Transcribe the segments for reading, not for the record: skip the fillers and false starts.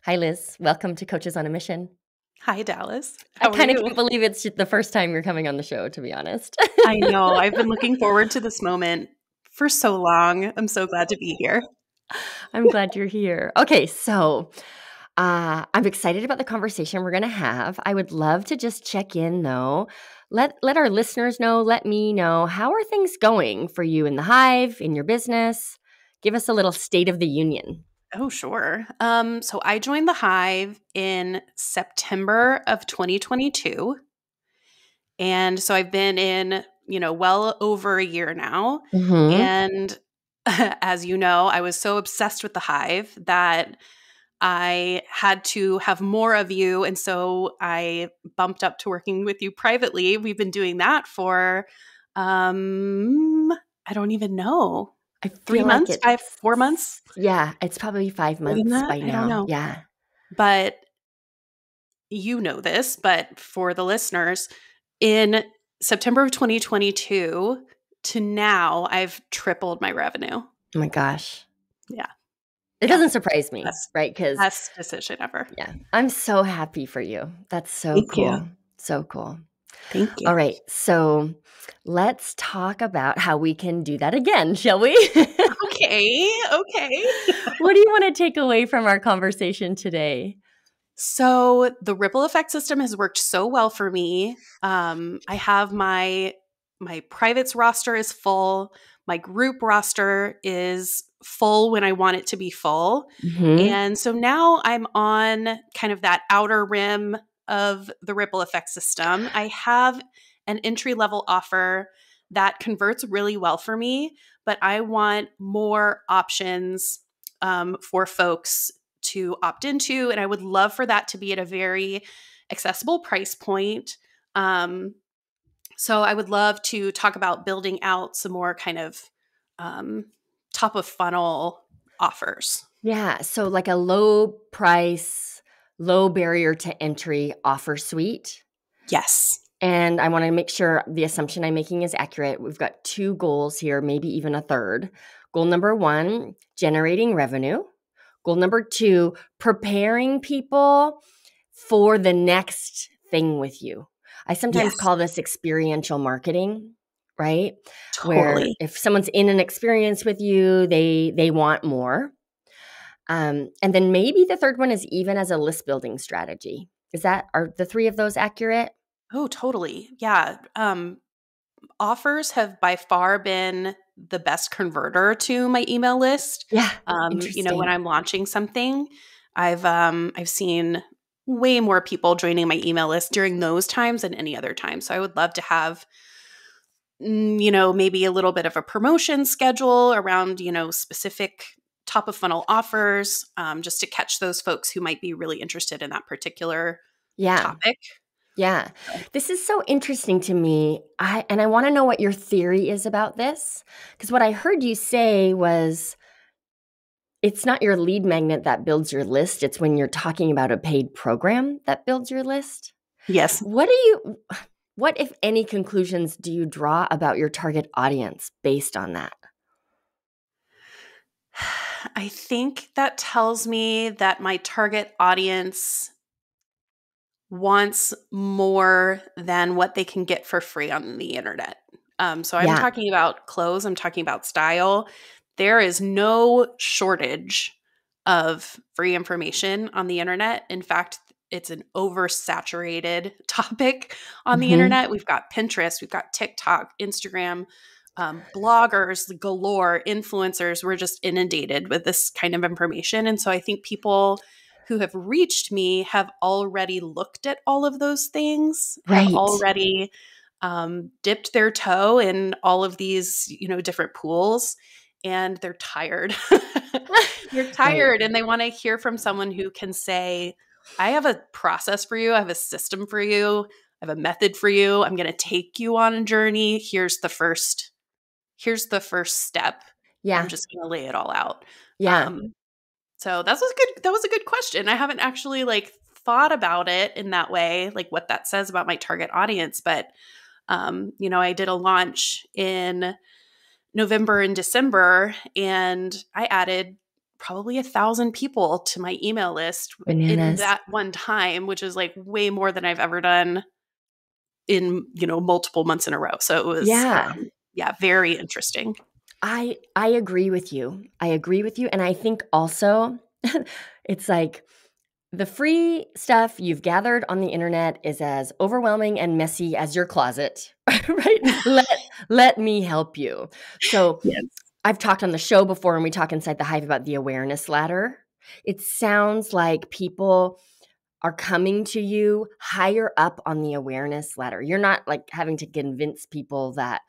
Hi, Liz. Welcome to Coaches on a Mission. Hi, Dallas. I How are kind of you? can't believe it's the first time you're coming on the show, to be honest. I know. I've been looking forward to this moment for so long. I'm so glad to be here. I'm glad you're here. Okay, so I'm excited about the conversation we're going to have. I would love to just check in, though. Let our listeners know, let me know, how are things going for you in the Hive, in your business? Give us a little state of the union. Oh, sure. So I joined the Hive in September of 2022. And so I've been in, well over a year now. Mm-hmm. And as you know, I was so obsessed with the Hive that I had to have more of you. And so I bumped up to working with you privately. We've been doing that for, I don't even know, I 3 feel like months, it's, 4 months? yeah, it's probably 5 More than months that? by I don't now. know. Yeah. But you know this, but for the listeners, in September of 2022 to now, I've tripled my revenue. Oh my gosh. Yeah. It Yeah. doesn't surprise me, Best, right? Because best decision ever. yeah, I'm so happy for you. That's so Thank cool. you. So cool. Thank you. All right. So let's talk about how we can do that again, shall we? Okay. What do you want to take away from our conversation today? So the ripple effect system has worked so well for me. I have my privates roster is full. My group roster is full when I want it to be full. Mm-hmm. And so now I'm on kind of that outer rim of the ripple effect system. I have an entry level offer that converts really well for me, but I want more options for folks to opt into. And I would love for that to be at a very accessible price point. So I would love to talk about building out some more kind of top of funnel offers. Yeah. So, like a low price, low barrier to entry offer suite. Yes. And I want to make sure the assumption I'm making is accurate. We've got 2 goals here, maybe even a third. Goal number 1, generating revenue. Goal number 2, preparing people for the next thing with you. I sometimes Yes. call this experiential marketing, right? Where Totally. if someone's in an experience with you, they want more. And then maybe the third one is even as a list building strategy. Are the 3 of those accurate? Oh, totally. Yeah. Offers have by far been the best converter to my email list. Yeah, When interesting. I'm launching something, I've seen way more people joining my email list during those times than any other time. So I would love to have maybe a little bit of a promotion schedule around, specific top of funnel offers, just to catch those folks who might be really interested in that particular Yeah. topic. Yeah. This is so interesting to me. I want to know what your theory is about this. Because what I heard you say was it's not your lead magnet that builds your list. It's when you're talking about a paid program that builds your list. Yes. What, if any, conclusions do you draw about your target audience based on that? I think that tells me that my target audience wants more than what they can get for free on the internet. So I'm Yeah. talking about clothes, I'm talking about style. There is no shortage of free information on the internet. In fact, it's an oversaturated topic on the Mhm. internet. We've got Pinterest, we've got TikTok, Instagram, bloggers galore, influencers. We're just inundated with this kind of information. And so I think people who have reached me have already looked at all of those things, have Right. already dipped their toe in all of these, different pools, and they're tired. They're tired and they want to hear from someone who can say, I have a process for you. I have a system for you. I have a method for you. I'm going to take you on a journey. Here's the first step. Yeah. I'm just going to lay it all out. Yeah. So that was a good question. I haven't actually thought about it in that way, like what that says about my target audience. But, I did a launch in November and December, and I added probably 1,000 people to my email list in Bananas. that one time, which is like way more than I've ever done in, multiple months in a row. So it was, Yeah. very interesting. I agree with you. I agree with you. And I think also it's like the free stuff you've gathered on the internet is as overwhelming and messy as your closet, right? Let me help you. So Yes. I've talked on the show before, and we talk inside the Hive about the awareness ladder. It sounds like people are coming to you higher up on the awareness ladder. You're not like having to convince people that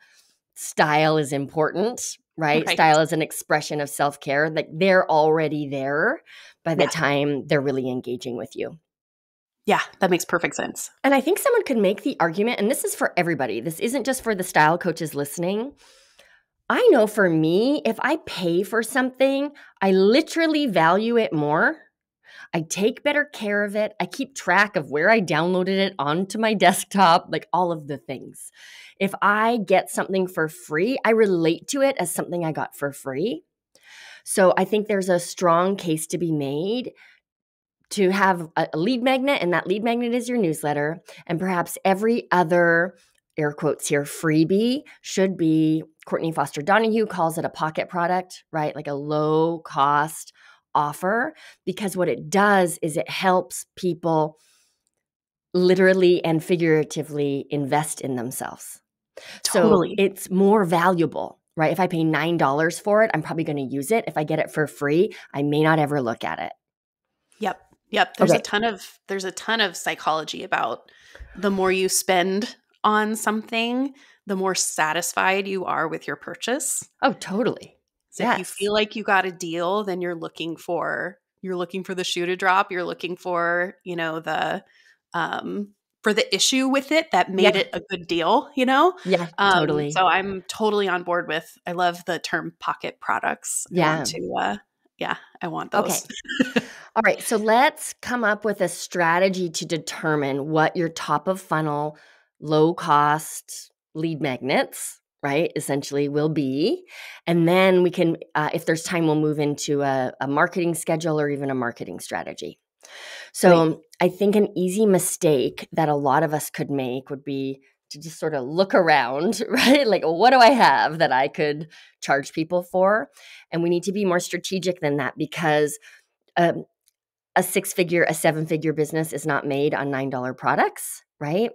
style is important, right? Right. Style is an expression of self-care. Like they're already there by the Yeah. time they're really engaging with you. Yeah. That makes perfect sense. And I think someone could make the argument, and this is for everybody. This isn't just for the style coaches listening. I know for me, if I pay for something, I literally value it more. I take better care of it. I keep track of where I downloaded it onto my desktop, like all of the things. If I get something for free, I relate to it as something I got for free. So I think there's a strong case to be made to have a lead magnet, and that lead magnet is your newsletter. And perhaps every other, air quotes here, freebie should be, Courtney Foster Donahue calls it a pocket product, right? Like a low cost offer, because what it does is it helps people literally and figuratively invest in themselves. So Totally. it's more valuable, right? If I pay $9 for it, I'm probably going to use it. If I get it for free, I may not ever look at it. Yep. Yep. There's a ton of psychology about the more you spend on something, the more satisfied you are with your purchase. Oh, totally. So Yes. if you feel like you got a deal, then you're looking for the shoe to drop. You're looking for, for the issue with it that made it a good deal, Yeah, totally. So I'm totally on board with, I love the term pocket products. Yeah. I want those. Okay. All right. So let's come up with a strategy to determine what your top of funnel, low cost lead magnets, right, essentially will be. And then we can, if there's time, we'll move into a marketing schedule or even a marketing strategy. So Great. I think an easy mistake that a lot of us could make would be to just sort of look around, right? Like, what do I have that I could charge people for? And we need to be more strategic than that, because a 6-figure, a 7-figure business is not made on $9 products, right?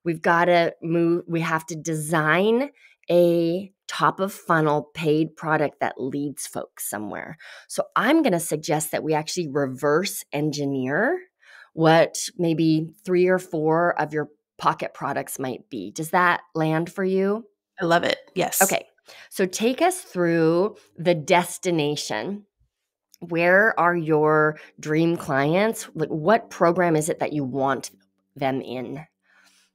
We've got to move, we have to design a top of funnel paid product that leads folks somewhere. So I'm going to suggest that we actually reverse engineer what maybe 3 or 4 of your pocket products might be. Does that land for you? I love it. Yes. Okay. So take us through the destination. Where are your dream clients? Like, what program is it that you want them in?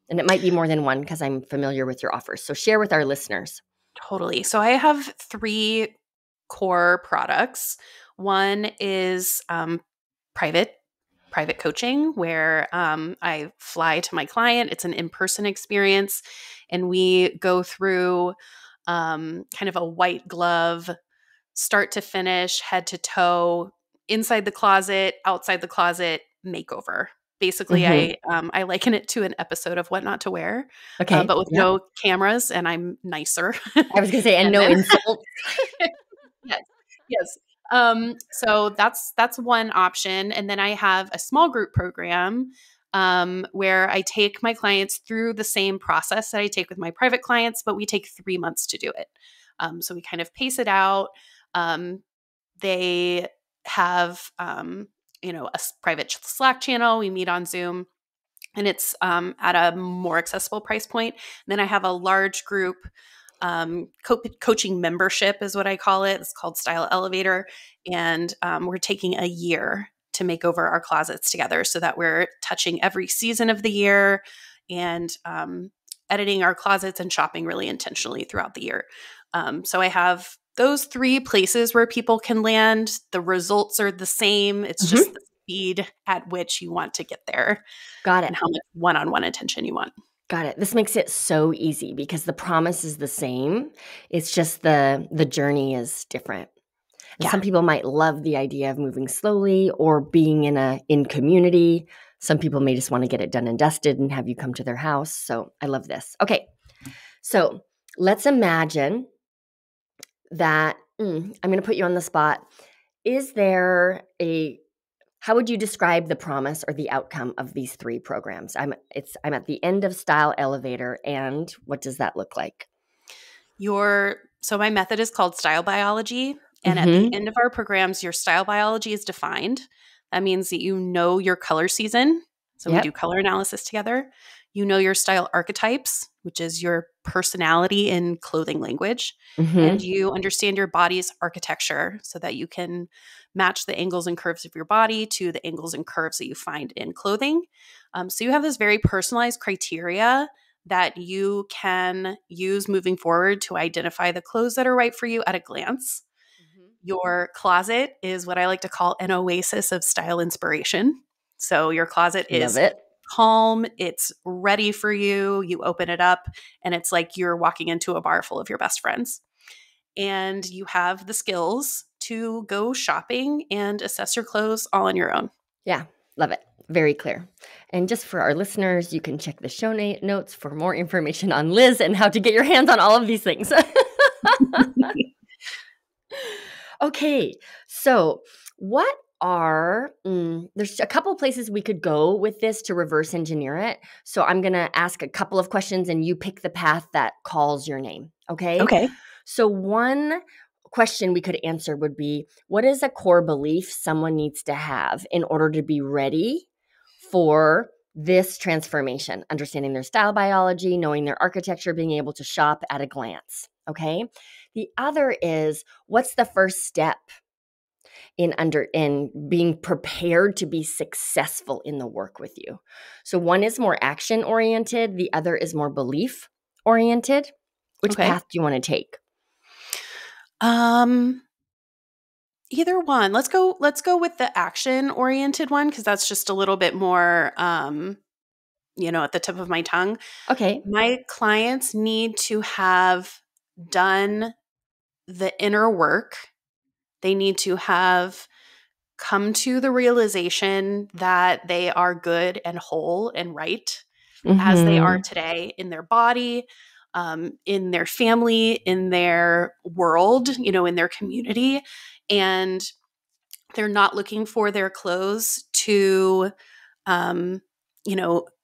And it might be more than one, because I'm familiar with your offers. So share with our listeners. Totally. So I have 3 core products. One is private coaching, where I fly to my client. It's an in-person experience, and we go through kind of a white glove, start to finish, head to toe, inside the closet, outside the closet makeover. Basically, I liken it to an episode of What Not to Wear, Okay. but with no cameras, and I'm nicer. I was going to say, and no insult. Yes. Yes. So that's one option. And then I have a small group program where I take my clients through the same process that I take with my private clients, but we take 3 months to do it. So we kind of pace it out. They have, a private Slack channel. We meet on Zoom, and it's at a more accessible price point. And then I have a large group coaching membership is what I call it. It's called Style Elevator. And we're taking a year to make over our closets together, so that we're touching every season of the year and editing our closets and shopping really intentionally throughout the year. So I have those 3 places where people can land. The results are the same. It's just the speed at which you want to get there. Got it. And how much one-on-one attention you want. Got it. This makes it so easy, because the promise is the same. It's just the journey is different. And Yeah. some people might love the idea of moving slowly or being in community. Some people may just want to get it done and dusted and have you come to their house. So I love this. Okay. So let's imagine that I'm going to put you on the spot. Is there how would you describe the promise or the outcome of these 3 programs? I'm at the end of Style Elevator, and what does that look like? So my method is called style biology. And at the Mm-hmm. end of our programs, your style biology is defined. That means that you know your color season. So we do Yep. color analysis together. You know your style archetypes, which is your personality in clothing language. And Mm-hmm. you understand your body's architecture so that you can match the angles and curves of your body to the angles and curves that you find in clothing. So you have this very personalized criteria that you can use moving forward to identify the clothes that are right for you at a glance. Your closet is what I like to call an oasis of style inspiration. So your closet Love is it. calm, it's ready for you. You open it up, and it's like you're walking into a bar full of your best friends. And you have the skills to go shopping and assess your clothes all on your own. Yeah, love it. Very clear. And just for our listeners, you can check the show notes for more information on Liz and how to get your hands on all of these things. Okay, so what there's a couple places we could go with this to reverse engineer it. So I'm going to ask a couple of questions and you pick the path that calls your name. Okay. Okay. So one question we could answer would be, what is a core belief someone needs to have in order to be ready for this transformation? Understanding their style biology, knowing their architecture, being able to shop at a glance. Okay. The other is, what's the first step in being prepared to be successful in the work with you? So one is more action oriented, the other is more belief oriented. Which Okay. path do you want to take? Either one. Let's go with the action oriented one because that's just a little bit more at the tip of my tongue. Okay. My clients need to have done the inner work. They need to have come to the realization that they are good and whole and right as they are Mhm. today in their body, in their family, in their world, in their community. And they're not looking for their clothes to,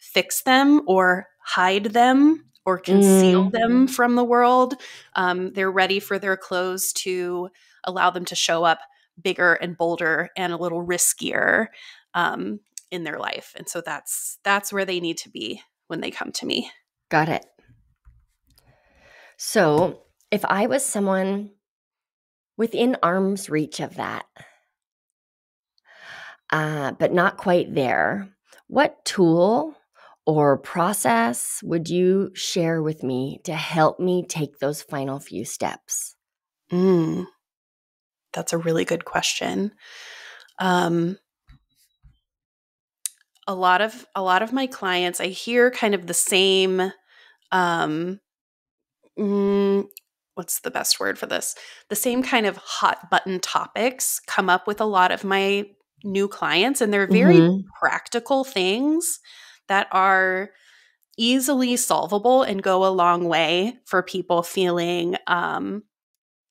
fix them or hide them or conceal Mm, them from the world. They're ready for their clothes to allow them to show up bigger and bolder and a little riskier um, in their life. And so that's where they need to be when they come to me. got it. So, if I was someone within arm's reach of that, but not quite there, what tool or process would you share with me to help me take those final few steps? Mm, that's a really good question. Um, a lot of my clients, I hear kind of the same. Um, mm, what's the best word for this? The same kind of hot button topics come up with a lot of my new clients, and they're very Mhm. practical things that are easily solvable and go a long way for people feeling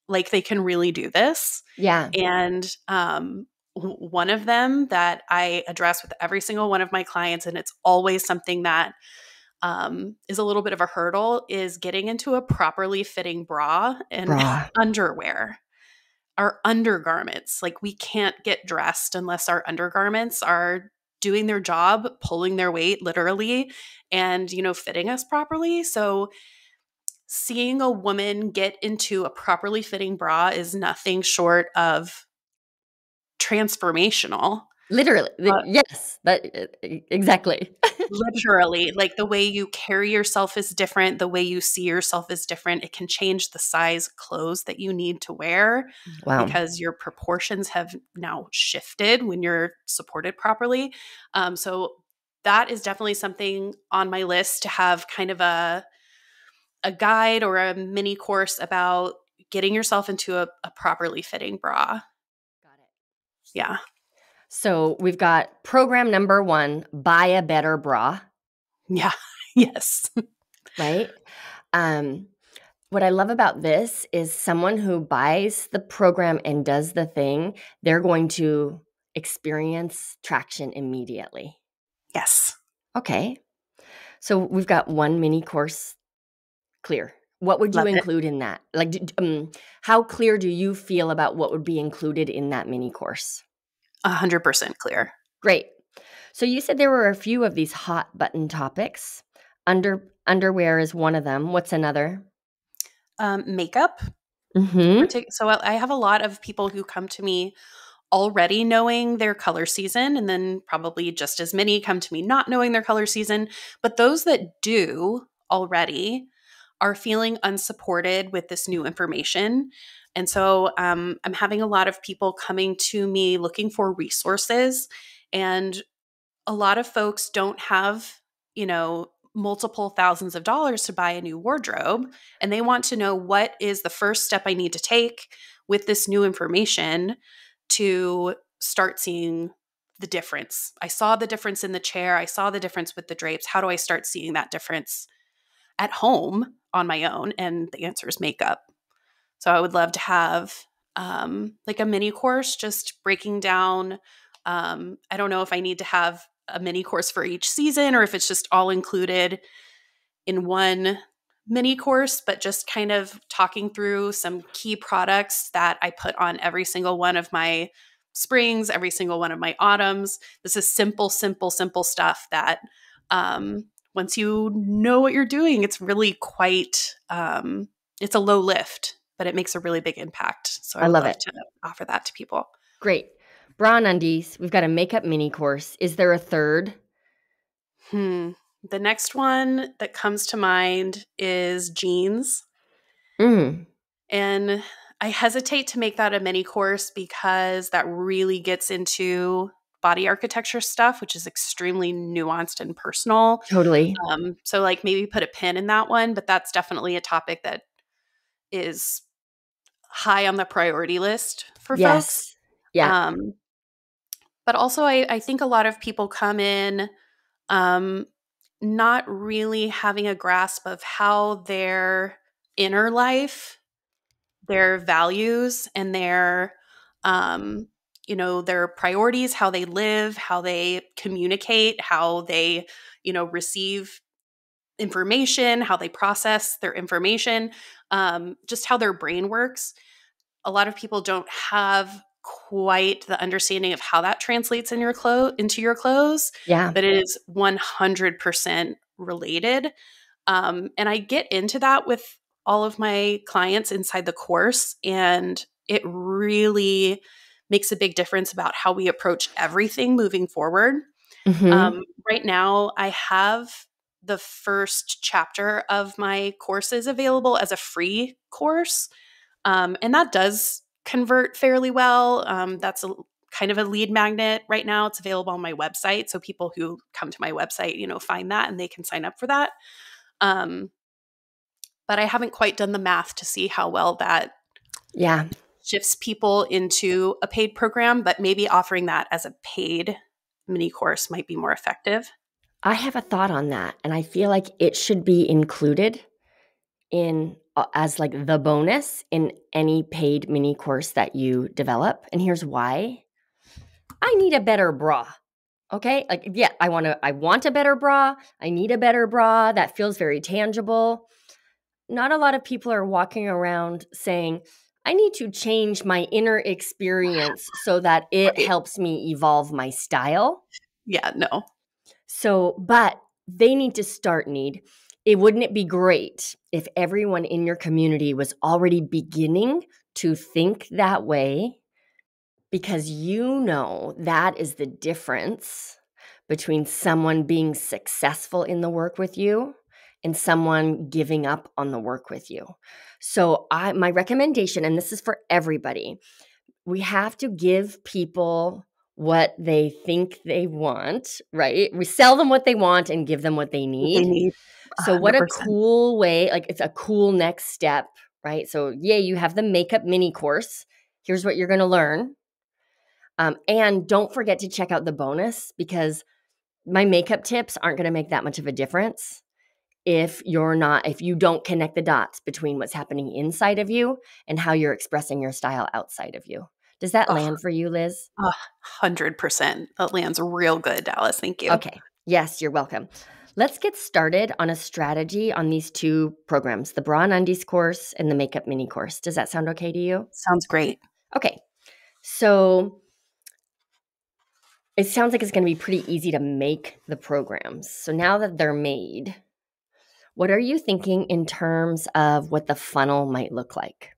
like they can really do this. Yeah, And one of them that I address with every single one of my clients, and it's always something that is a little bit of a hurdle, is getting into a properly fitting bra and bra. underwear. Our undergarments, like we can't get dressed unless our undergarments are doing their job, pulling their weight literally, and fitting us properly. So seeing a woman get into a properly fitting bra is nothing short of transformational. Literally, yes, exactly. Literally, like the way you carry yourself is different, the way you see yourself is different. It can change the size clothes that you need to wear Wow. because your proportions have now shifted when you're supported properly. So that is definitely something on my list to have kind of a guide or a mini course about getting yourself into a properly fitting bra. Got it. Yeah. So we've got program number 1, buy a better bra. Yeah. Yes. Right? What I love about this is someone who buys the program and does the thing, they're going to experience traction immediately. Yes. Okay. So we've got 1 mini course clear. What would you Love it. include in that? Like, how clear do you feel about what would be included in that mini course? 100% clear. Great. So you said there were a few of these hot button topics. Underwear is one of them. What's another? Makeup. Mm-hmm. So I have a lot of people who come to me already knowing their color season, and then probably just as many come to me not knowing their color season. But those that do already are feeling unsupported with this new information. And so I'm having a lot of people coming to me looking for resources. And a lot of folks don't have, multiple thousands of dollars to buy a new wardrobe. And they want to know, what is the first step I need to take with this new information to start seeing the difference? I saw the difference in the chair. I saw the difference with the drapes. How do I start seeing that difference at home on my own? And the answer is makeup. So I would love to have like a mini course just breaking down. I don't know if I need to have a mini course for each season or if it's just all included in one mini course, but just kind of talking through some key products that I put on every single one of my springs, every single one of my autumns. This is simple stuff that once you know what you're doing, it's really quite, it's a low lift, but it makes a really big impact. So I I would love love it. to offer that to people. Great. Bra and undies. We've got a makeup mini course. Is there a third? The next one that comes to mind is jeans. Mm. And I hesitate to make that a mini course because that really gets into body architecture stuff, which is extremely nuanced and personal. Totally. So like maybe put a pin in that one, but that's definitely a topic that is high on the priority list for folks. Yes. Yeah. But also I think a lot of people come in not really having a grasp of how their inner life, their values, and their priorities, how they live, how they communicate, how they, receive information, how they process their information, just how their brain works. A lot of people don't have quite the understanding of how that translates in into your clothes, Yeah. but it is 100% related. And I get into that with all of my clients inside the course, and it really makes a big difference about how we approach everything moving forward. Mm-hmm. Right now, I have the first chapter of my courses available as a free course. And that does convert fairly well. That's kind of a lead magnet right now. It's available on my website. So people who come to my website, find that and they can sign up for that. But I haven't quite done the math to see how well that shifts people into a paid program, but maybe offering that as a paid mini course might be more effective. I have a thought on that, and I feel like it should be included in as like the bonus in any paid mini course that you develop. And here's why. I need a better bra. Okay? Like, yeah, I want a better bra. I need a better bra that feels very tangible. Not a lot of people are walking around saying, I need to change my inner experience so that it helps me evolve my style. Yeah, no. So, but they need to start wouldn't it be great if everyone in your community was already beginning to think that way? Because that is the difference between someone being successful in the work with you and someone giving up on the work with you. So my recommendation, and this is for everybody, we have to give people what they think they want, right? We sell them what they want and give them what they need. So what a 100%. cool way, like it's a cool next step, right? So yay, you have the makeup mini course. Here's what you're going to learn. And don't forget to check out the bonus, because my makeup tips aren't going to make that much of a difference if you don't connect the dots between what's happening inside of you and how you're expressing your style outside of you. Does that Oh, land for you, Liz? 100%. That lands real good, Dallas. Thank you. Okay. Yes, you're welcome. Let's get started on a strategy on these two programs, the Bra and Undies course and the Makeup Mini course. Does that sound okay to you? Sounds great. Okay. So it sounds like it's going to be pretty easy to make the programs. So now that they're made, what are you thinking in terms of what the funnel might look like?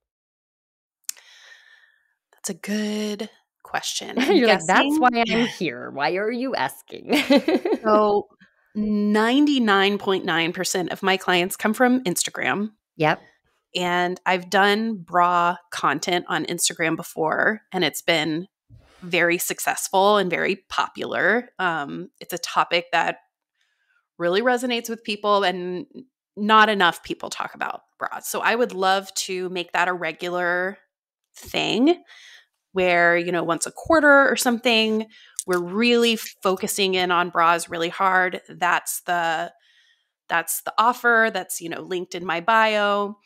That's a good question. You're like, that's why I'm here. Why are you asking? So 99.9% of my clients come from Instagram. Yep. And I've done bra content on Instagram before, and it's been very successful and very popular. It's a topic that really resonates with people, and not enough people talk about bras. So I would love to make that a regular thing where, once a quarter or something, we're really focusing in on bras really hard. That's the offer that's, linked in my bio.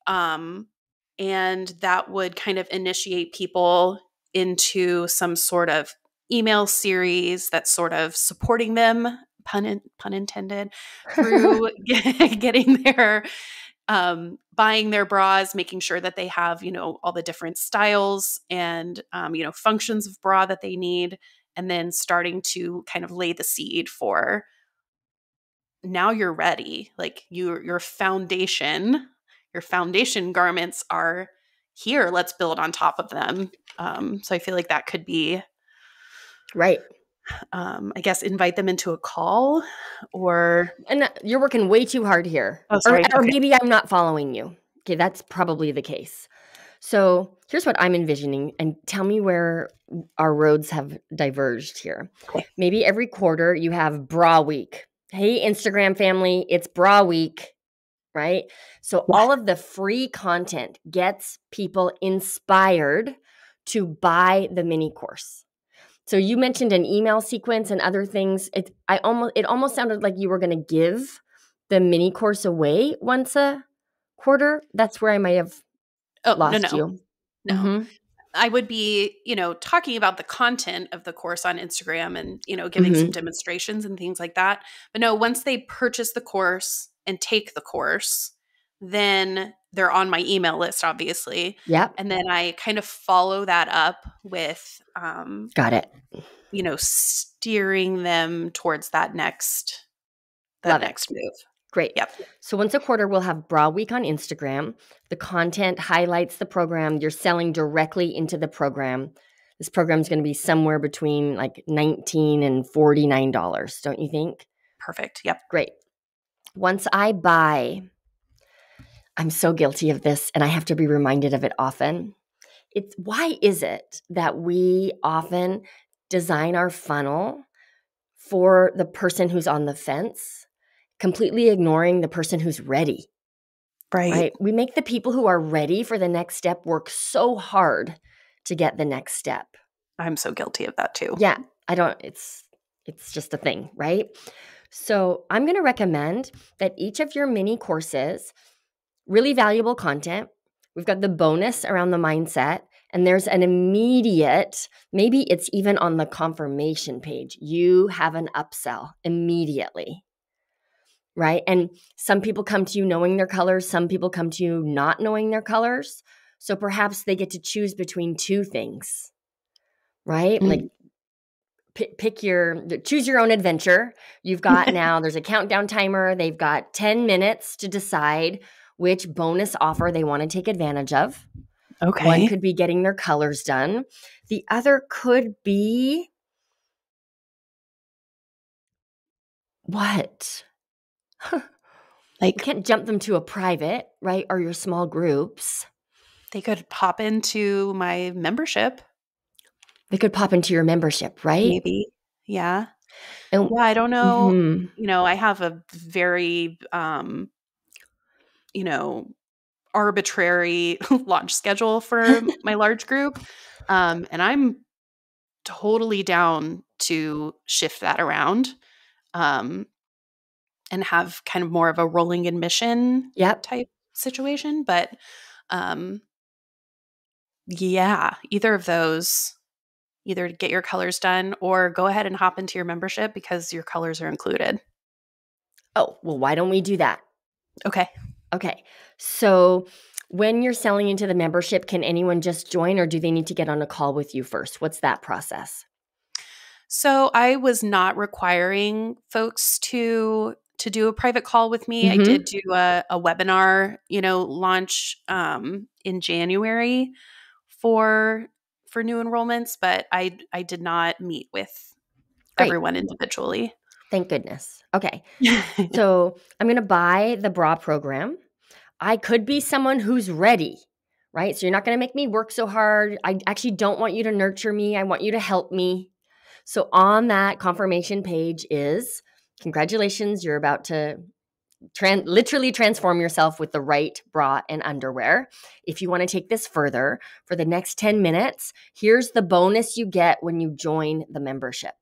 And that would kind of initiate people into some sort of email series that's sort of supporting them, pun intended, through getting their buying their bras, making sure that they have, all the different styles and, functions of bra that they need, and then starting to kind of lay the seed for, now you're ready. Like your foundation garments are here. Let's build on top of them. So I feel like that could be right. I guess invite them into a call, or And you're working way too hard here. oh, sorry. Or Okay. maybe I'm not following you. Okay, that's probably the case. So here's what I'm envisioning, and tell me where our roads have diverged here. Okay. Maybe every quarter you have bra week. Hey, Instagram family, it's bra week, right? So all of the free content gets people inspired to buy the mini course. So you mentioned an email sequence and other things. It almost sounded like you were going to give the mini course away once a quarter. That's where I might have lost you. No. Mm-hmm. I would be, talking about the content of the course on Instagram and, giving some demonstrations and things like that. But no, once they purchase the course and take the course, then they're on my email list, obviously. Yep. And then I kind of follow that up with, got it. Steering them towards that next move. Great. Yep. So once a quarter, we'll have Bra Week on Instagram. The content highlights the program. You're selling directly into the program. This program is going to be somewhere between like $19 and $49, don't you think? Perfect. Yep. Great. Once I buy, I'm so guilty of this, and I have to be reminded of it often. Why is it that we often design our funnel for the person who's on the fence, completely ignoring the person who's ready? Right? We make the people who are ready for the next step work so hard to get the next step. I'm so guilty of that too. Yeah, it's just a thing, right? So I'm going to recommend that each of your mini courses, really valuable content. We've got the bonus around the mindset, and there's an immediate, maybe it's even on the confirmation page. You have an upsell immediately, right? And some people come to you knowing their colors. Some people come to you not knowing their colors. So perhaps they get to choose between two things, right? Like choose your own adventure. You've got now, there's a countdown timer. They've got 10 minutes to decide which bonus offer they want to take advantage of. Okay. One could be getting their colors done. The other could be what? Like, you can't jump them to a private, right? Or your small groups. They could pop into my membership. They could pop into your membership, right? Maybe. Yeah. And, yeah, I don't know. Mm-hmm. I have a very, arbitrary launch schedule for my large group. And I'm totally down to shift that around and have kind of more of a rolling admission Yep. type situation. But yeah, either of those, either get your colors done or go ahead and hop into your membership because your colors are included. Oh, well, why don't we do that? Okay. Okay. So when you're selling into the membership, can anyone just join or do they need to get on a call with you first? What's that process? So I was not requiring folks to do a private call with me. I Mhm. did do a webinar, launch in January for new enrollments, but I did not meet with Great. everyone individually. Thank goodness. Okay. So I'm going to buy the bra program. I could be someone who's ready, right? So you're not going to make me work so hard. I actually don't want you to nurture me. I want you to help me. So on that confirmation page is, congratulations, you're about to literally transform yourself with the right bra and underwear. If you want to take this further, for the next 10 minutes, here's the bonus you get when you join the membership.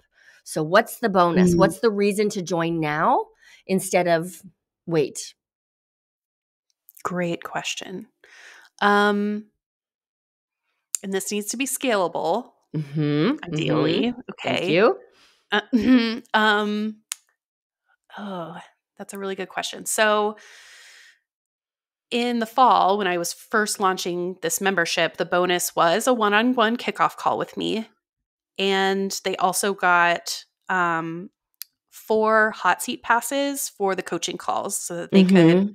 So what's the bonus? What's the reason to join now instead of wait? Great question. And this needs to be scalable, ideally. Okay. Thank you. Oh, that's a really good question. So in the fall, when I was first launching this membership, the bonus was a one-on-one kickoff call with me. And they also got 4 hot seat passes for the coaching calls so that they could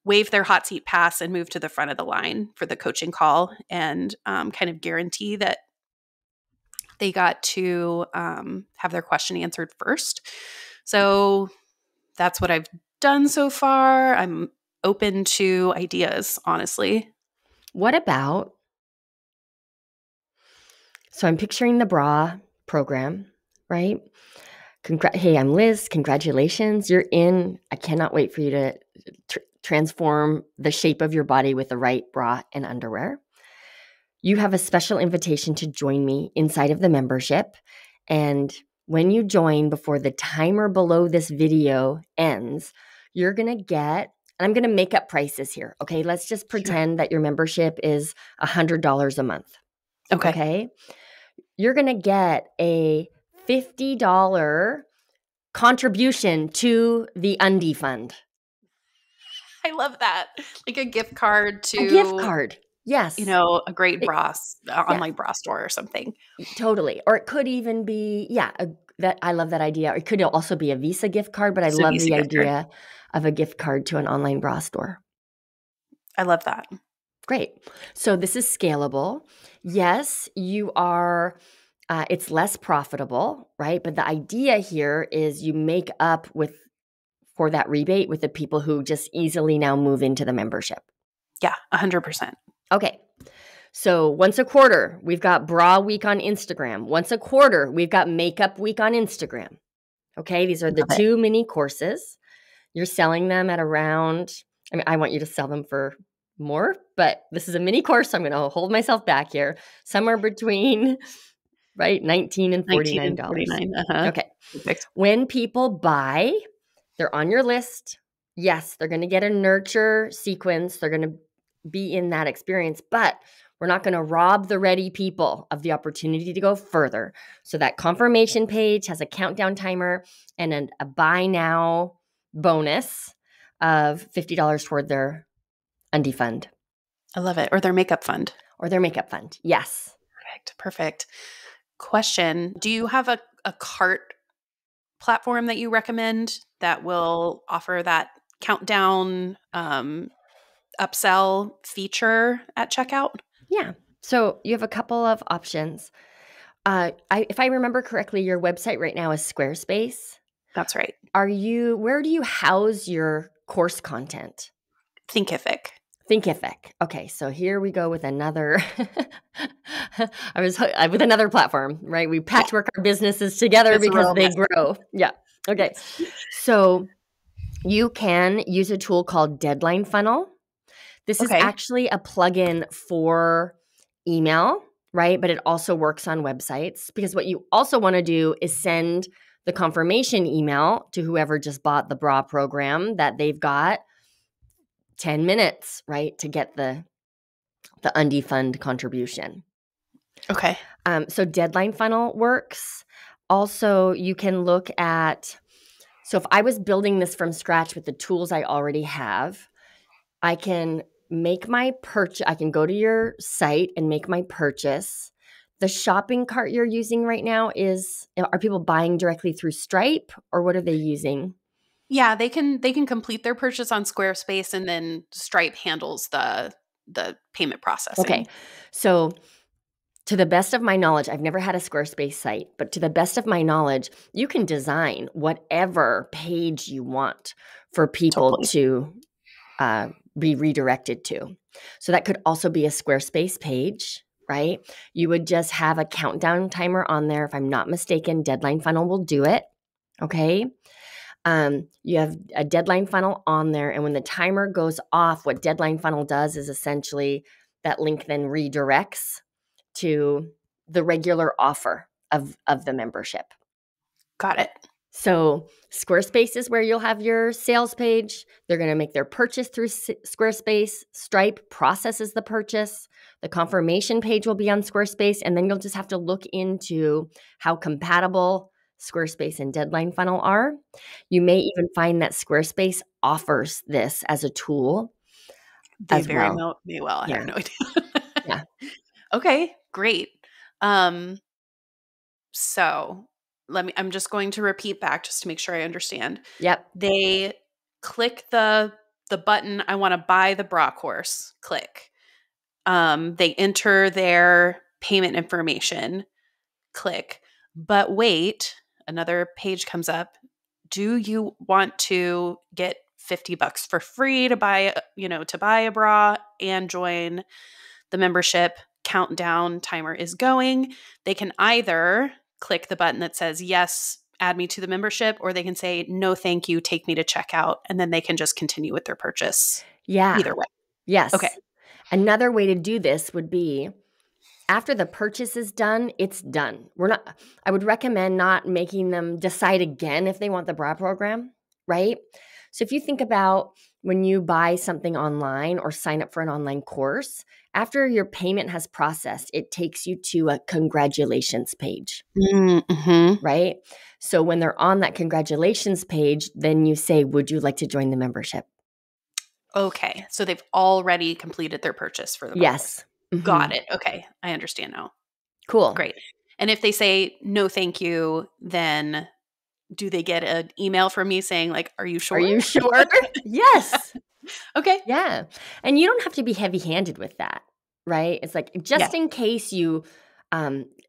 waive their hot seat pass and move to the front of the line for the coaching call and kind of guarantee that they got to have their question answered first. So that's what I've done so far. I'm open to ideas, honestly. What about, so I'm picturing the bra program, right? Hey, I'm Liz. Congratulations. You're in. I cannot wait for you to transform the shape of your body with the right bra and underwear. You have a special invitation to join me inside of the membership. And when you join, before the timer below this video ends, you're going to get, and I'm going to make up prices here. Okay. Let's just pretend that your membership is $100 a month. Okay. You're going to get a $50 contribution to the Undie Fund. I love that. Like a gift card to a gift card. Yes. A great bra, online bra store or something. Totally. Or it could even be, I love that idea. It could also be a Visa gift card, but I love the idea of a gift card to an online bra store. I love that. Great. So this is scalable. Yes, you are, it's less profitable, right? But the idea here is you make up for that rebate with the people who just easily now move into the membership. Yeah, 100%. Okay. So once a quarter, we've got bra week on Instagram. Once a quarter, we've got makeup week on Instagram. Okay. These are the 2 mini courses. You're selling them at around, I want you to sell them for more, but this is a mini course. So I'm going to hold myself back here. Somewhere between, right, $19 and $49. $49. Okay. Perfect. When people buy, they're on your list. Yes, they're going to get a nurture sequence. They're going to be in that experience, but we're not going to rob the ready people of the opportunity to go further. So that confirmation page has a countdown timer and a buy now bonus of $50 toward their Undie Fund. I love it. Or their makeup fund. Yes. Perfect. Question. Do you have a cart platform that you recommend that will offer that countdown upsell feature at checkout? Yeah. So you have a couple of options. If I remember correctly, your website right now is Squarespace. That's right. Where do you house your course content? Thinkific. Okay, so here we go with another. With another platform, right? We patchwork our businesses together because they grow. Yeah. Okay. So you can use a tool called Deadline Funnel. This is Okay. actually a plugin for email, right? But it also works on websites, because what you also want to do is send the confirmation email to whoever just bought the bra program that they've got 10 minutes, right, to get the undie fund contribution. Okay. So deadline funnel works. Also, you can look at, so if I was building this from scratch with the tools I already have, I can make my purchase. I can go to your site and make my purchase. The shopping cart you're using right now are people buying directly through Stripe, or what are they using? Yeah, they can complete their purchase on Squarespace, and then Stripe handles the payment processing. Okay. So to the best of my knowledge, I've never had a Squarespace site, but to the best of my knowledge, you can design whatever page you want for people Totally. to be redirected to. So that could also be a Squarespace page, right? You would just have a countdown timer on there. If I'm not mistaken, Deadline Funnel will do it. Okay. You have a deadline funnel on there, and when the timer goes off, what deadline funnel does is essentially that link then redirects to the regular offer of the membership. Got it. So Squarespace is where you'll have your sales page. They're going to make their purchase through Squarespace. Stripe processes the purchase. The confirmation page will be on Squarespace, and then you'll just have to look into how compatible Squarespace and Deadline Funnel are. You may even find that Squarespace offers this as a tool They as very well. may well. I Yeah. have no idea. Yeah. Okay, great. So I'm just going to repeat back just to make sure I understand. Yep. They click the button, I want to buy the bra course, click. They enter their payment information, click. But wait, another page comes up. Do you want to get $50 for free to buy a bra and join the membership? Countdown timer is going. They can either click the button that says yes, add me to the membership, or they can say no thank you, take me to checkout, and then they can just continue with their purchase. Yeah. Either way. Yes. Okay. Another way to do this would be, after the purchase is done, it's done. I would recommend not making them decide again if they want the bra program, right? So if you think about when you buy something online or sign up for an online course, after your payment has processed, it takes you to a congratulations page, Mm-hmm. right? So when they're on that congratulations page, then you say, would you like to join the membership? Okay. So they've already completed their purchase for the bra course. Yes. Mm-hmm. Got it. Okay. I understand now. Cool. Great. And if they say no thank you, then do they get an email from me saying like, are you sure? Are you sure? Yes. Okay. Yeah. And you don't have to be heavy-handed with that, right? It's like, just in case you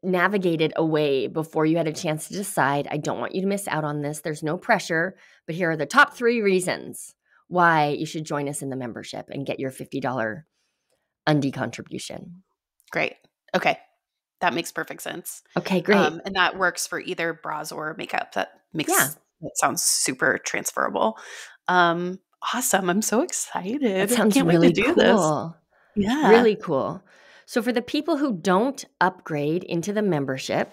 navigated away before you had a chance to decide, I don't want you to miss out on this. There's no pressure, but here are the top 3 reasons why you should join us in the membership and get your $50 undie contribution. Great. Okay. That makes perfect sense. Okay, great. And that works for either bras or makeup. That sounds super transferable. Awesome. I'm so excited. That sounds Can't really wait to do cool. this. Yeah. Really cool. So for the people who don't upgrade into the membership,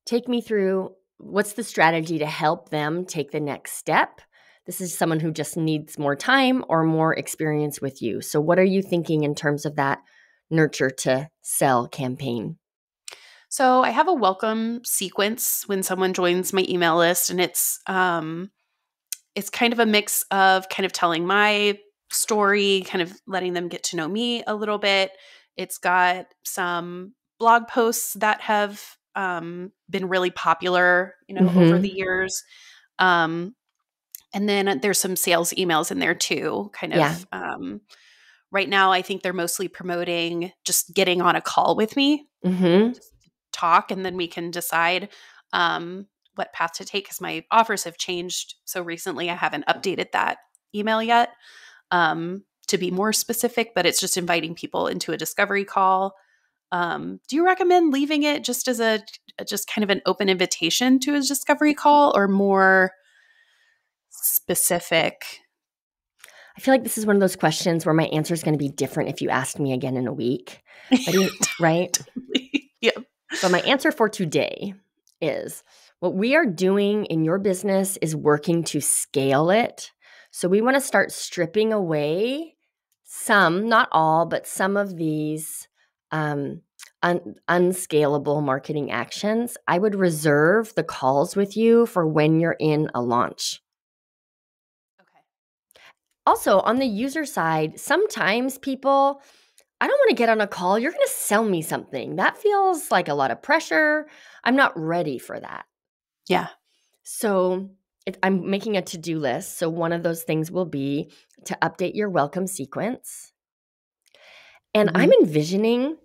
take me through, what's the strategy to help them take the next step? This is someone who just needs more time or more experience with you. So what are you thinking in terms of that nurture to sell campaign? So I have a welcome sequence when someone joins my email list, and it's kind of a mix of kind of telling my story, kind of letting them get to know me a little bit. It's got some blog posts that have been really popular, over the years. And then there's some sales emails in there too, kind of. Right now, I think they're mostly promoting just getting on a call with me, just talk, and then we can decide what path to take, because my offers have changed so recently. I haven't updated that email yet to be more specific, but it's just inviting people into a discovery call. Do you recommend leaving it just as just kind of an open invitation to a discovery call, or more specific? I feel like this is one of those questions where my answer is going to be different if you asked me again in a week. But right? Totally. Yep. But my answer for today is what we are doing in your business is working to scale it. So we want to start stripping away some, not all, but some of these unscalable marketing actions. I would reserve the calls with you for when you're in a launch. Okay. Also, on the user side, sometimes people, I don't want to get on a call. You're going to sell me something. That feels like a lot of pressure. I'm not ready for that. Yeah. So I'm making a to-do list. So one of those things will be to update your welcome sequence. And I'm envisioning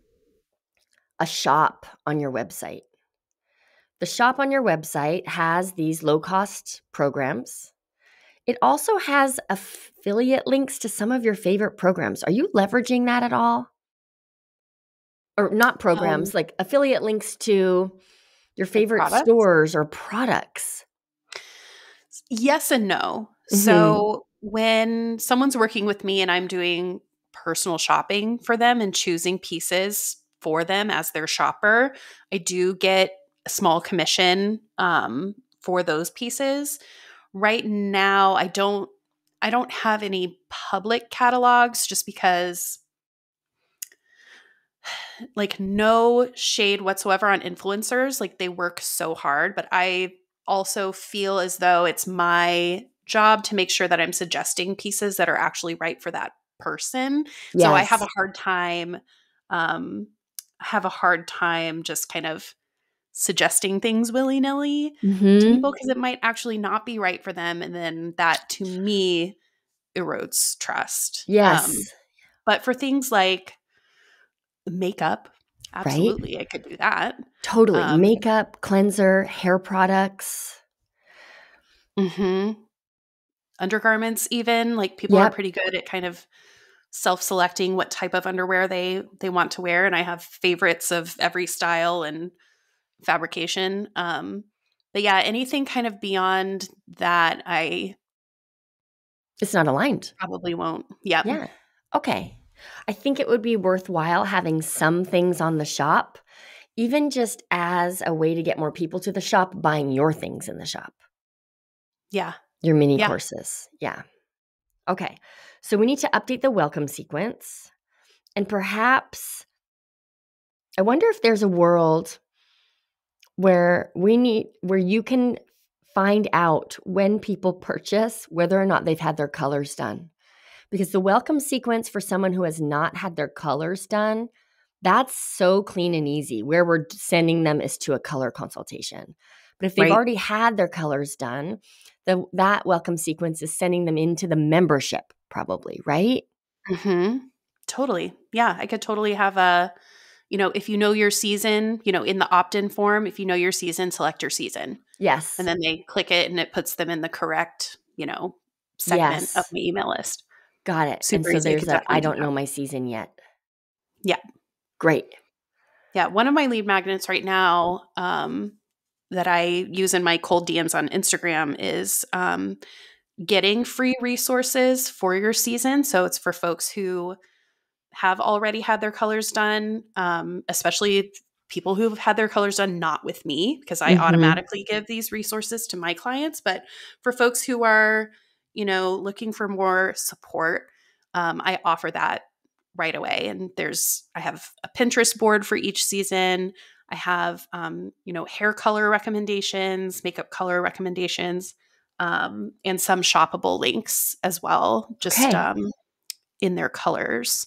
a shop on your website. The shop on your website has these low-cost programs. It also has affiliate links to some of your favorite programs. Are you leveraging that at all? Or not programs, like affiliate links to your favorite stores or products? Yes and no. Mm-hmm. So when someone's working with me and I'm doing personal shopping for them and choosing pieces for them as their shopper, I do get a small commission for those pieces. Right now, I don't have any public catalogs just because like no shade whatsoever on influencers, like they work so hard, but I also feel as though it's my job to make sure that I'm suggesting pieces that are actually right for that person. Yes. So I have a hard time just kind of suggesting things willy-nilly to people because it might actually not be right for them, and then that to me erodes trust. Yes. But for things like makeup, absolutely, right? I could do that. Totally. Makeup, cleanser, hair products. Undergarments even, like people are pretty good at kind of self-selecting what type of underwear they want to wear, and I have favorites of every style and fabrication. But yeah, anything kind of beyond that, it's not aligned. Probably won't. Yep. Yeah. Okay. I think it would be worthwhile having some things on the shop, even just as a way to get more people to the shop buying your things in the shop. Yeah. Your mini courses. Yeah. Okay. So we need to update the welcome sequence. And perhaps, I wonder if there's a world where you can find out when people purchase whether or not they've had their colors done. Because the welcome sequence for someone who has not had their colors done, that's so clean and easy. Where we're sending them is to a color consultation. But if they've already had their colors done, that welcome sequence is sending them into the membership probably, right? Totally. Yeah, I could totally have if you know your season, in the opt-in form, if you know your season, select your season. Yes. And then they click it and it puts them in the correct, segment of my email list. Got it. Super and so easy. there's I don't know my season yet. Yeah. Great. Yeah. One of my lead magnets right now that I use in my cold DMs on Instagram is getting free resources for your season. So it's for folks who have already had their colors done, especially people who've had their colors done not with me, because I automatically give these resources to my clients. But for folks who are, looking for more support, I offer that right away. And I have a Pinterest board for each season. I have, hair color recommendations, makeup color recommendations, and some shoppable links as well, just in their colors.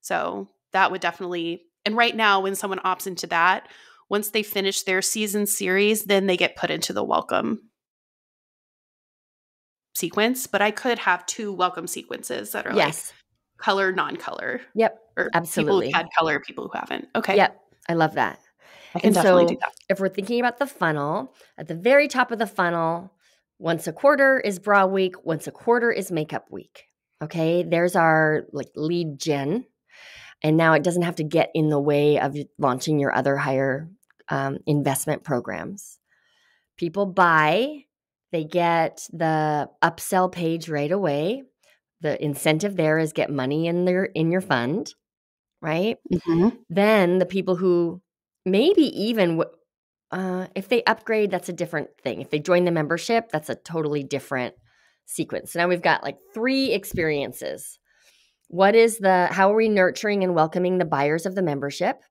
So that would definitely, and right now when someone opts into that, once they finish their season series, then they get put into the welcome sequence. But I could have 2 welcome sequences that are like color, non-color. Yep. Or absolutely. people who've had color, people who haven't. Okay. Yep. I love that. I can definitely do that. If we're thinking about the funnel, at the very top of the funnel, once a quarter is bra week, once a quarter is makeup week. Okay. There's our lead gen. And now it doesn't have to get in the way of launching your other higher investment programs. People buy, they get the upsell page right away. the incentive there is get money in your fund, right? Mhm. Then the people who maybe even if they upgrade, that's a different thing. If they join the membership, that's a totally different sequence. So now we've got like 3 experiences. How are we nurturing and welcoming the buyers of the membership?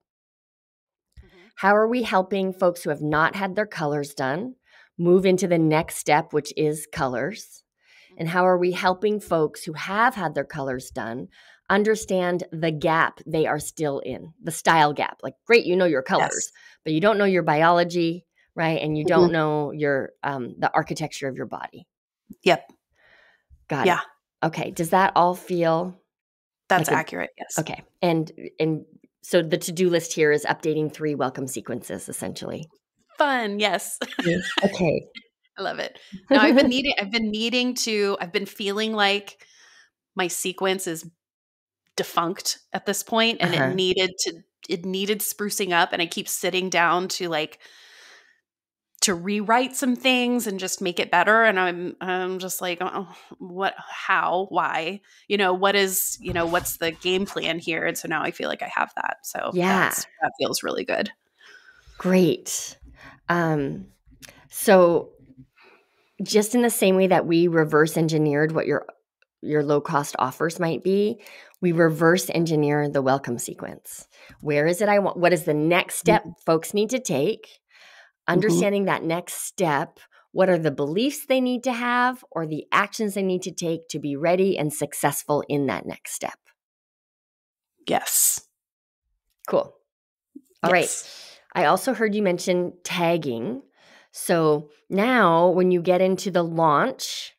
Mhm. How are we helping folks who have not had their colors done move into the next step, which is colors? And Mhm. how are we helping folks who have had their colors done understand the gap they are still in, the style gap? Like, great, you know your Yes. colors, but you don't know your biology, right? And you Mhm. don't know your the architecture of your body. Yep. Got it. Yeah, Okay. Does that all feel that's like a accurate, yes. okay? And so the to-do list here is updating 3 welcome sequences, essentially. Fun, yes. Yeah. Okay. I love it. No, I've been feeling like my sequence is defunct at this point, and Uh-huh. it needed sprucing up, and I keep sitting down to, like, to rewrite some things and just make it better, and I'm just like, "Oh, what how? Why?" What's the game plan here? And so now I feel like I have that. So Yeah. that feels really good. Great. Um, so just in the same way that we reverse engineered what your low cost offers might be, we reverse engineer the welcome sequence. Where is it I want? What is the next step folks need to take? Mhm. Understanding that next step, what are the beliefs they need to have or the actions they need to take to be ready and successful in that next step? Yes. Cool. All right. Yes. I also heard you mention tagging. So now when you get into the launch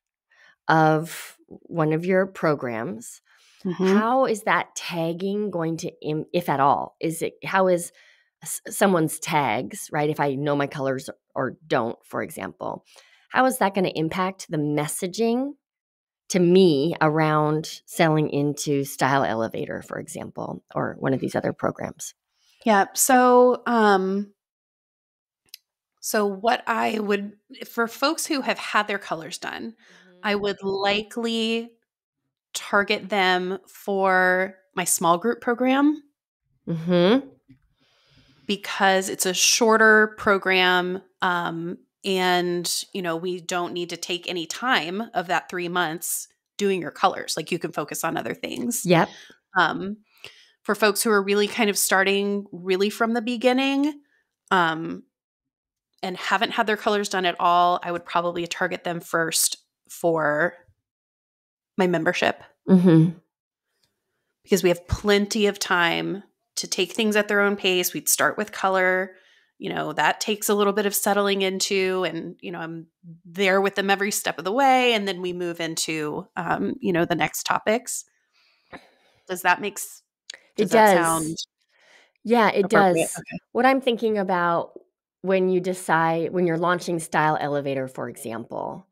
of one of your programs, Mhm. how is that tagging going to, if at all, how is someone's tags, right? If I know my colors or don't, for example, how is that going to impact the messaging to me around selling into Style Elevator, for example, or one of these other programs? Yeah. So what I would for folks who have had their colors done, I would likely target them for my small group program Mm-hmm. because it's a shorter program, and we don't need to take any time of that 3 months doing your colors. Like, you can focus on other things. Yep. Um, for folks who are really kind of starting really from the beginning, um, and haven't had their colors done at all, I would probably target them first for my membership Mm-hmm. because we have plenty of time to take things at their own pace. We'd start with color. That takes a little bit of settling into, and, I'm there with them every step of the way. And then we move into, the next topics. Does that It does that sound does. Yeah, it appropriate? does. Okay. What I'm thinking about when you're launching Style Elevator, for example,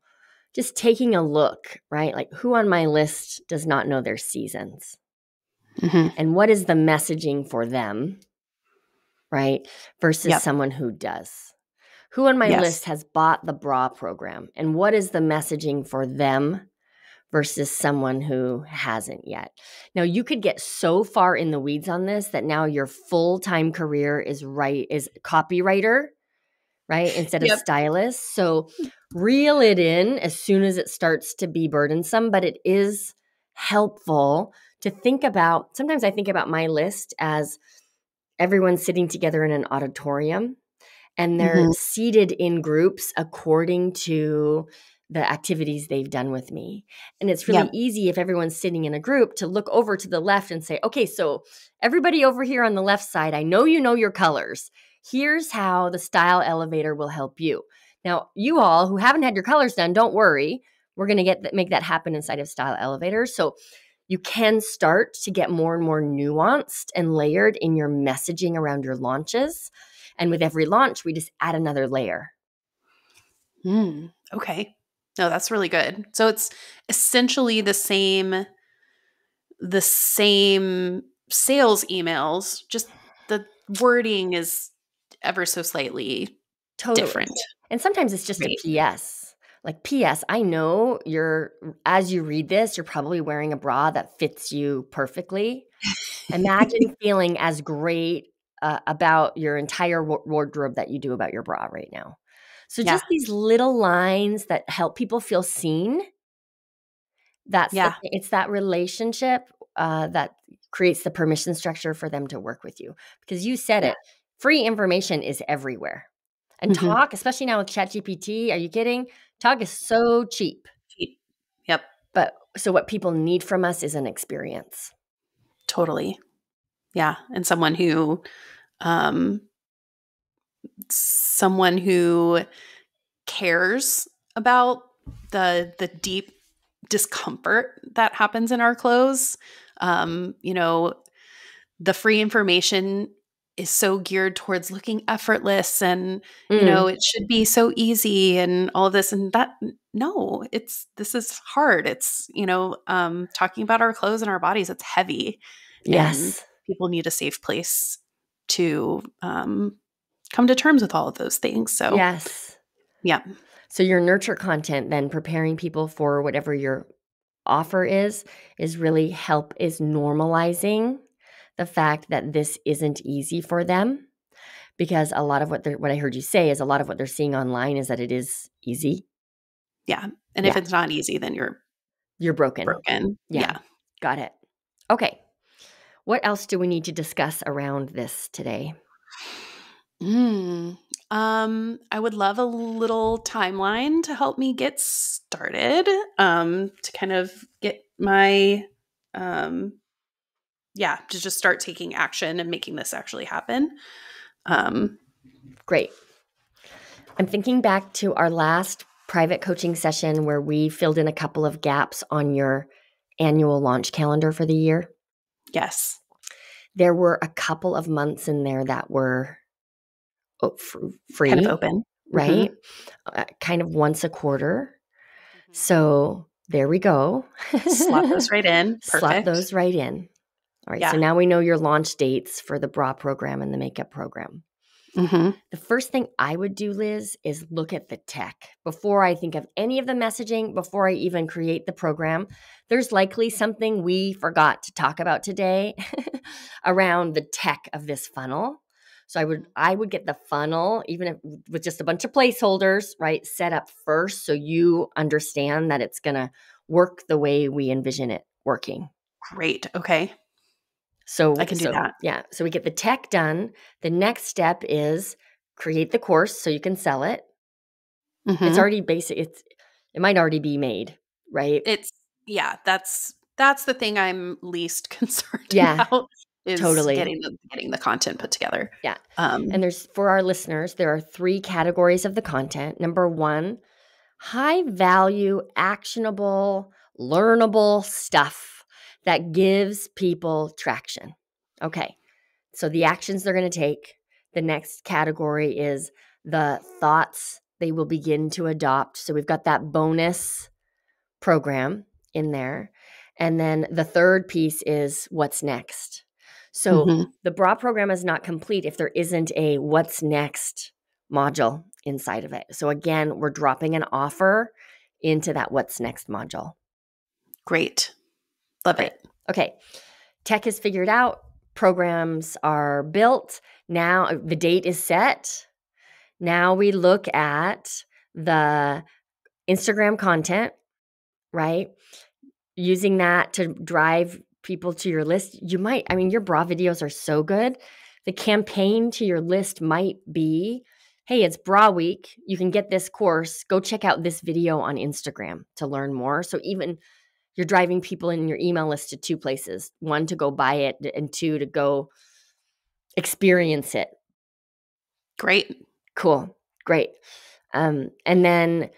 just taking a look, right? Like, who on my list does not know their seasons? Hmm. And what is the messaging for them, right? Versus Yep. someone who does. Who on my Yes. list has bought the bra program? And what is the messaging for them versus someone who hasn't yet? Now, you could get so far in the weeds on this that now your full-time career is copywriter, right? Instead of Yep. stylist. So reel it in as soon as it starts to be burdensome, but it is helpful to think about. Sometimes I think about my list as everyone sitting together in an auditorium and they're Hmm. seated in groups according to the activities they've done with me. And it's really Yep. easy if everyone's sitting in a group to look over to the left and say, okay, so everybody over here on the left side, I know you know your colors. Here's how the Style Elevator will help you. Now, you all who haven't had your colors done, don't worry. We're going to make that happen inside of Style Elevator. So you can start to get more and more nuanced and layered in your messaging around your launches. And with every launch, we just add another layer. Okay. No, that's really good. So it's essentially the same sales emails, just the wording is ever so slightly Totally. different. And sometimes it's just a Right. PS. Like, P.S. I know as you read this, you're probably wearing a bra that fits you perfectly. Imagine feeling as great about your entire wardrobe that you do about your bra right now. So Yeah. just these little lines that help people feel seen. Yeah. It's that relationship that creates the permission structure for them to work with you. Because you said Yeah. it, free information is everywhere. And Mhm. talk, especially now with ChatGPT, are you kidding? Talk is so cheap. Yep. But so what people need from us is an experience. Totally. Yeah. And um, someone who cares about the deep discomfort that happens in our clothes. You know, the free information is so geared towards looking effortless and Mm, it should be so easy and all of this and that. No, this is hard. It's talking about our clothes and our bodies, it's heavy, and yes. people need a safe place to come to terms with all of those things. So Yes. yeah. So your nurture content, then preparing people for whatever your offer is is normalizing the fact that this isn't easy for them, because a lot of what I heard you say is a lot of what they're seeing online is that it is easy. Yeah. And if Yeah, it's not easy, then you're you're broken. broken. Yeah, Yeah. got it. Okay. What else do we need to discuss around this today? Mm. I would love a little timeline to help me get started. To kind of get my to just start taking action and making this actually happen. Um, Great. I'm thinking back to our last private coaching session where we filled in a couple of gaps on your annual launch calendar for the year. yes. There were a couple of months in there that were Kind of free, open. right? Kind of once a quarter. So there we go. Slot those right in. Slot Perfect. those right in. All right. So Yeah. now we know your launch dates for the bra program and the makeup program. Mm-hmm. The first thing I would do, Liz, is look at the tech. Before I think of any of the messaging, before I even create the program, there's likely something we forgot to talk about today around the tech of this funnel. So I would get the funnel, even if, with just a bunch of placeholders, right, set up first so you understand that it's going to work the way we envision it working. Great. Okay. I So can do so that. yeah, so we get the tech done. The next step is create the course so you can sell it. It's Mm-hmm. already basic. It might already be made, right? That's the thing I'm least concerned Yeah, about is totally. getting the content put together. Yeah. And Um, for our listeners, there are 3 categories of the content. Number 1, high value, actionable, learnable stuff that gives people traction. Okay. So the actions they're going to take. The next category is the thoughts they will begin to adopt. So we've got that bonus program in there. And then the third piece is what's next. So mhm. the bra program is not complete if there isn't a what's next module inside of it. So again, we're dropping an offer into that what's next module. Great. Love Great. it. Okay. Tech is figured out. Programs are built. Now the date is set. Now we look at the Instagram content, right? Using that to drive people to your list. Your bra videos are so good. The campaign to your list might be, hey, it's bra week. You can get this course. Go check out this video on Instagram to learn more. So even you're driving people in your email list to 2 places. 1, to go buy it, and 2, to go experience it. Great. Cool. Great. And then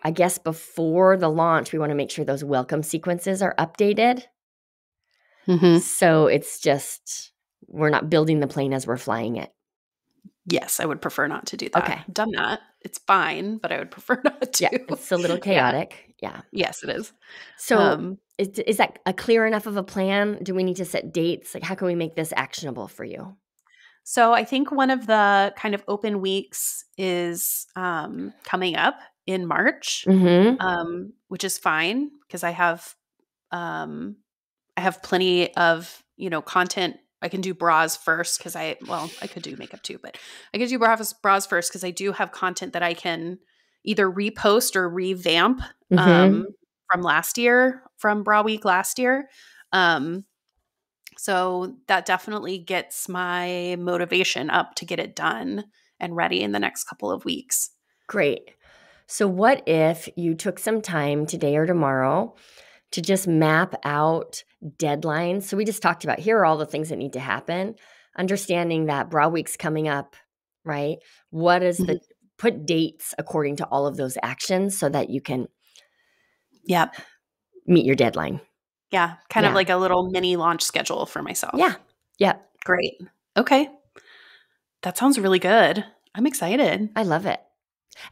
I guess before the launch, we want to make sure those welcome sequences are updated. Mhm. So it's just, we're not building the plane as we're flying it. Yes, I would prefer not to do that. Okay. I've done that. It's fine, but I would prefer not Yeah. to. It's a little Yeah. chaotic. Yeah. Yes, it is. So is that a clear enough of a plan? Do we need to set dates? Like, how can we make this actionable for you? So I think one of the kind of open weeks is coming up in March, which is fine because I have plenty of, content. I can do bras first because I could do makeup too, but I could do bras first because I do have content that I can either repost or revamp from last year, from Bra Week last year. So that definitely gets my motivation up to get it done and ready in the next couple of weeks. Great. So what if you took some time today or tomorrow to just map out deadlines? So we just talked about, here are all the things that need to happen. Understanding that Bra Week's coming up, right? What is put dates according to all of those actions so that you can meet your deadline. Yeah. Kind of like a little mini launch schedule for myself. Yeah. Yeah. Great. Okay. That sounds really good. I'm excited. I love it.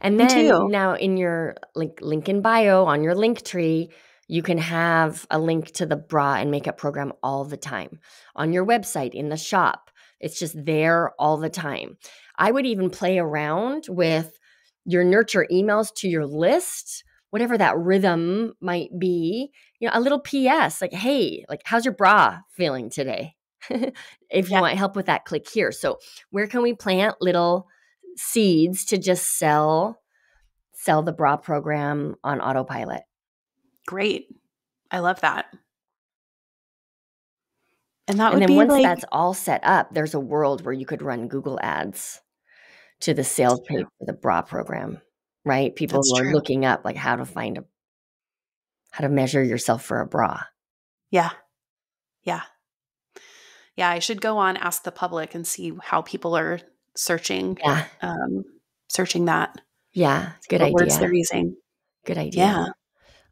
And Me then too. now in your link in bio on your link tree, you can have a link to the bra and makeup program all the time. On your website, in the shop, it's just there all the time. I would even play around with your nurture emails to your list, whatever that rhythm might be. A little PS like, hey, how's your bra feeling today? If you want help with that, click here. So where can we plant little seeds to just sell the bra program on autopilot? Great. I love that. And that And would then be once that's all set up, there's a world where you could run Google ads to the sales page for the bra program, right? People who are looking up how to measure yourself for a bra. Yeah. Yeah. Yeah. I should go on Ask the Public and see how people are searching. Yeah. Searching that. Yeah. Good what idea. words they're using. Good idea. Yeah.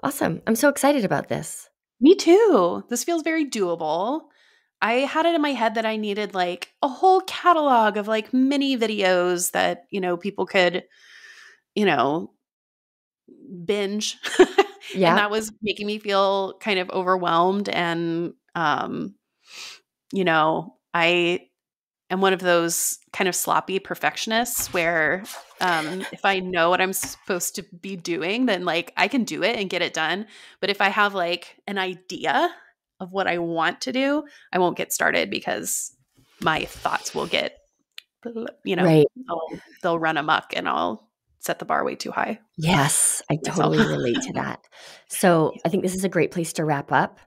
Awesome. I'm so excited about this. Me too. This feels very doable. I had it in my head that I needed a whole catalog of mini videos that, people could, binge. Yeah. And that was making me feel kind of overwhelmed. And, I am one of those kind of sloppy perfectionists where if I know what I'm supposed to be doing, then I can do it and get it done. But if I have an idea of what I want to do, I won't get started because my thoughts will get, right. they'll run amok and I'll set the bar way too high. Yes, I totally relate to that. So I think this is a great place to wrap up.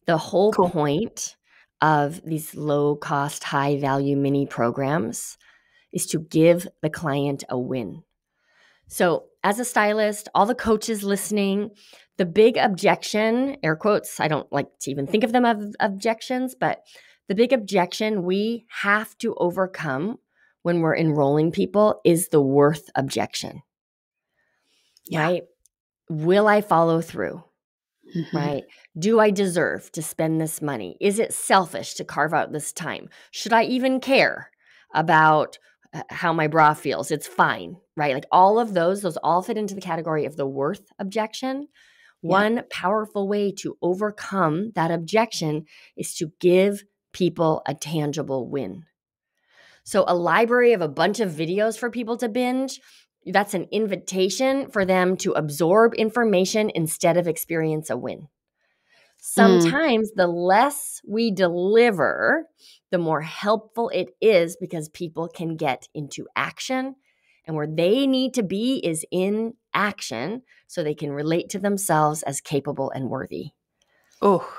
The whole point of these low-cost, high-value mini programs is to give the client a win. So as a stylist, all the coaches listening, the big objection, air quotes, I don't like to even think of them as objections, but the big objection we have to overcome when we're enrolling people is the worth objection. Yeah. Right? Will I follow through? Right? Do I deserve to spend this money? Is it selfish to carve out this time? Should I even care about how my bra feels? It's fine, right? All of those all fit into the category of the worth objection. One powerful way to overcome that objection is to give people a tangible win. So a library of a bunch of videos for people to binge, that's an invitation for them to absorb information instead of experience a win. Sometimes the less we deliver, the more helpful it is because people can get into action. And where they need to be is in action so they can relate to themselves as capable and worthy. Oh,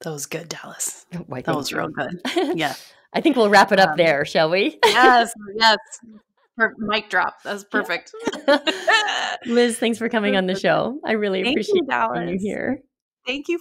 that was good, Dallas. That was real good. Yeah. I think we'll wrap it up there, shall we? Yes. Mic drop. That was perfect. Liz, thanks for coming on the show. I really appreciate having you here. Thank you.